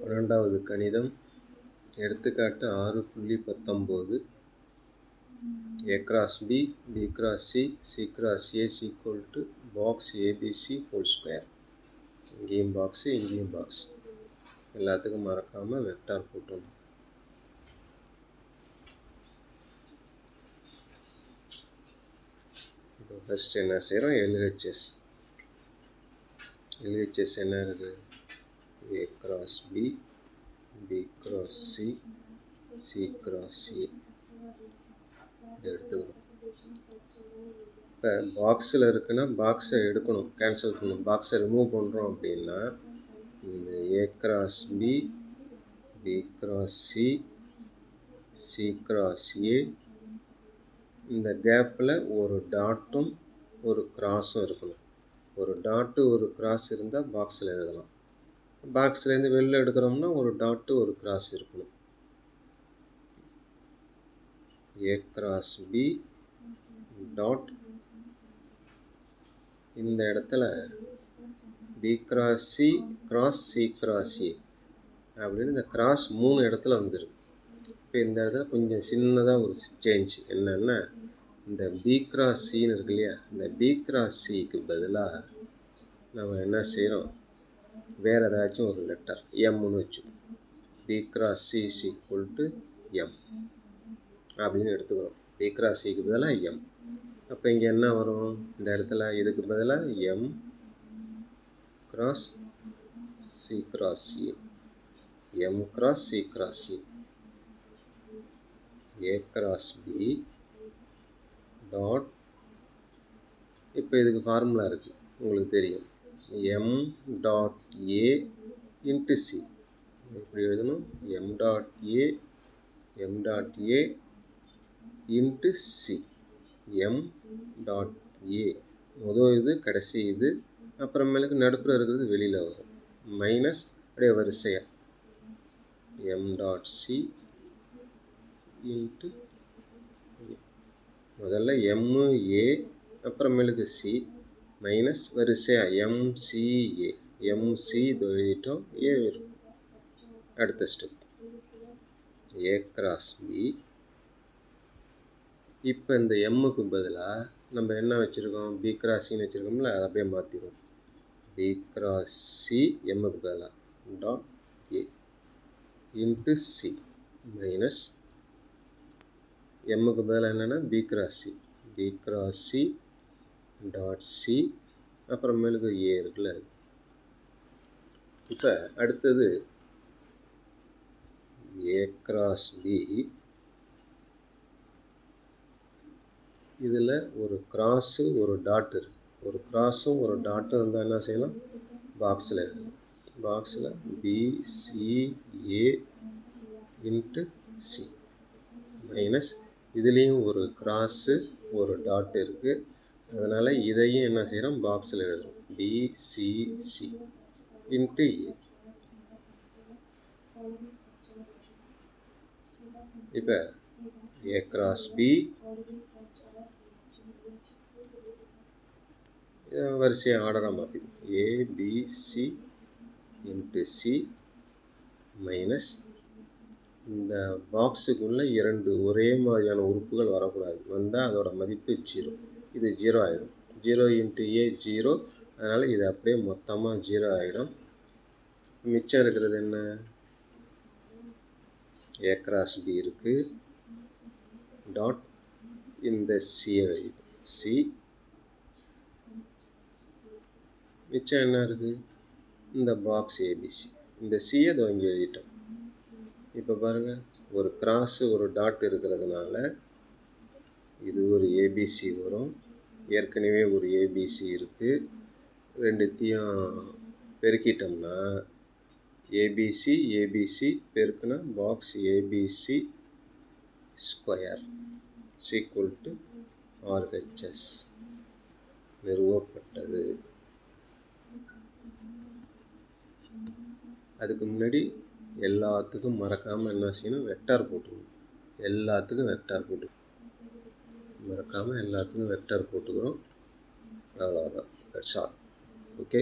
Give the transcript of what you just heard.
12வது கணிதம் எடுத்துக்காட்டு 6.19 A cross B, B cross C, C cross A is equal to box ABC whole square. இங்கேயும் box இங்கேயும் box, எல்லாத்துக்கும் மறக்காமல் வெக்டார் போட்டணும். இப்போ ஃபஸ்ட் என்ன செய்கிறோம், LHS என்ன இருக்குது, A cross B, B cross C, C cross A எடுத்துக்கணும். இப்போ பாக்ஸில் இருக்குன்னா பாக்ஸை எடுக்கணும், கேன்சல் பண்ணணும். பாக்ஸை ரிமூவ் பண்ணுறோம் அப்படின்னா இந்த A cross B, B cross C, C cross A, இந்த கேப்பில் ஒரு டாட்டும் ஒரு கிராஸும் இருக்கணும். ஒரு டாட்டு ஒரு கிராஸ் இருந்தால் பாக்ஸில் எழுதலாம். பாக்ஸ்லேருந்து வெளில எடுக்கிறோம்னா ஒரு டாட்டு ஒரு கிராஸ் இருக்கணும். A cross B டாட், இந்த இடத்துல B cross C cross C cross A அப்படின்னு இந்த கிராஸ் 3 இடத்துல வந்துருக்கு. இப்போ இந்த இடத்துல கொஞ்சம் சின்னதாக ஒரு சேஞ்ச் என்னென்னா, இந்த B cross Cன்னு இருக்கு இல்லையா, இந்த B cross Cக்கு பதிலாக நம்ம என்ன செய்கிறோம், வேறு ஏதாச்சும் ஒரு லெட்டர் எம்னு வச்சு B cross C is equal to M அப்படின்னு எடுத்துக்கிறோம். B cross Cக்கு பதிலாக M. அப்போ இங்கே என்ன வரும், இந்த இடத்துல இதுக்கு பதிலாக M cross C cross A, M cross C cross C, A cross B dot. இப்போ இதுக்கு ஃபார்முலா இருக்குது, உங்களுக்கு தெரியும், M dot A into C. இப்படி எழுதணும், M dot A, M dot A into C. M dot A முதல் இது கடைசி இது, அப்புறமேலுக்கு நடுப்புற இருக்கிறது வெளியில் வரும், மைனஸ் அப்படியே வரிசையாக M டாட் C இன்ட்டு முதல்ல MA அப்புறமேலுக்கு C மைனஸ் வரிசையாக MCA, MC இது எழுதிட்டோம், A வரும். அடுத்த ஸ்டெப் A cross B. இப்போ இந்த எம்முக்கு பதிலாக நம்ம என்ன வச்சுருக்கோம், B cross Cன்னு வச்சுருக்கோம்ல, அதை அப்படியே மாற்றிடுவோம். B cross C எம்முக்கு பதிலாக dot A into C minus எம்முக்கு பதிலாக என்னென்னா B cross C, B cross C dot C அப்புறமேலுக்கு A இருக்குல்ல. இப்போ அடுத்தது A cross B, இதில் ஒரு கிராஸு ஒரு டாட் இருக்குது. ஒரு கிராஸும் ஒரு டாட்டும் இருந்தால் என்ன செய்யலாம், பாக்ஸில் எழுதலாம். பாக்ஸில் BCA இன்ட்டு C மைனஸ் இதுலேயும் ஒரு கிராஸு ஒரு டாட் இருக்குது, அதனால் இதையும் என்ன செய்கிறோம், பாக்ஸில் எழுதுகிறோம், BCC இன்ட்டு A. இப்போ A cross B வரிசையாக ஆர்டராக மாற்றிக்கும், ABC இன்ட்டு C மைனஸ் இந்த பாக்ஸுக்குள்ளே 2 ஒரே மாதிரியான உறுப்புகள் வரக்கூடாது, வந்தால் அதோட மதிப்பு 0. இது 0 ஆகிடும். 0 இன்ட்டு A 0, அதனால் இது அப்படியே மொத்தமாக 0 ஆகிடும். மிச்சம் இருக்கிறது என்ன, A cross B இருக்குது டாட் இந்த C C. மிச்சம் என்ன இருக்குது, இந்த பாக்ஸ் ABC, இந்த C அதை இங்கே எழுதிட்டோம். இப்போ பாருங்கள், ஒரு கிராஸு ஒரு டாட் இருக்கிறதுனால இது ஒரு ABC வரும், ஏற்கனவே ஒரு ABC இருக்குது, ரெண்டுத்தையும் பெருக்கிட்டோம்னா ABC ABC பெருக்குனா box ABC square equal to RHS நிறுவப்பட்டது. அதுக்கு முன்னாடி எல்லாத்துக்கும் மறக்காமல் என்ன செய்யணும், வெக்டார் போட்டுக்கணும். எல்லாத்துக்கும் வெக்டார் போட்டு மறக்காமல் எல்லாத்துக்கும் வெக்டார் போட்டுக்கிறோம். அவ்வளோதான், தட்ஸ் ஆல். ஓகே.